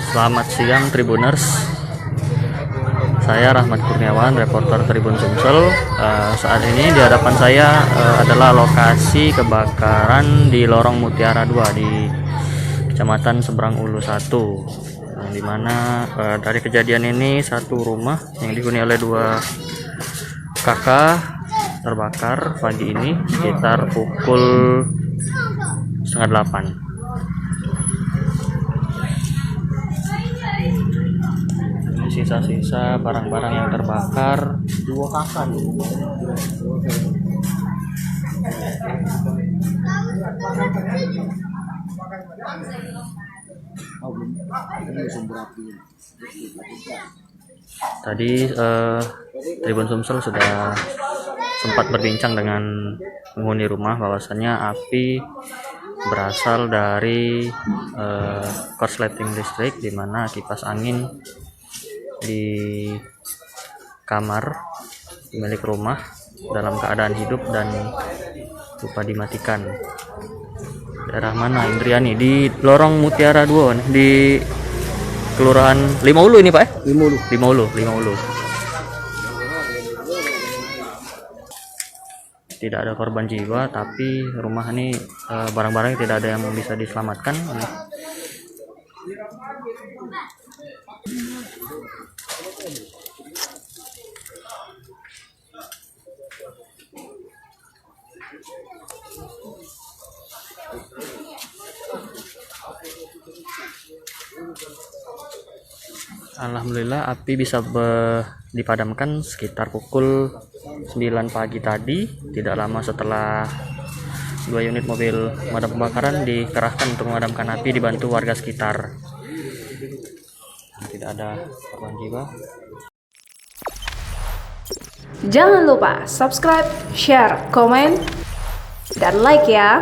Selamat siang Tribuners, saya Rahmat Kurniawan, reporter Tribun Sumsel. Saat ini di hadapan saya adalah lokasi kebakaran di Lorong Mutiara 2 di Kecamatan Seberang Ulu 1, yang dimana dari kejadian ini satu rumah yang dihuni oleh dua kakak terbakar pagi ini sekitar pukul 7:30. Sisa-sisa barang-barang yang terbakar, dua kakak nih. Tadi Tribun Sumsel sudah sempat berbincang dengan penghuni rumah bahwasannya api berasal dari korsleting listrik, di mana kipas angin di kamar milik rumah dalam keadaan hidup dan lupa dimatikan. Daerah mana Indriani? Di Lorong Mutiara 2 di Kelurahan Lima Ulu ini Pak? Lima Ulu. Tidak ada korban jiwa, tapi rumah ini barang-barangnya tidak ada yang bisa diselamatkan. Alhamdulillah api bisa dipadamkan sekitar pukul 9 pagi tadi, tidak lama setelah 2 unit mobil pemadam kebakaran dikerahkan untuk memadamkan api dibantu warga sekitar. Tidak ada korban jiwa. Jangan lupa subscribe, share, komen, dan like ya.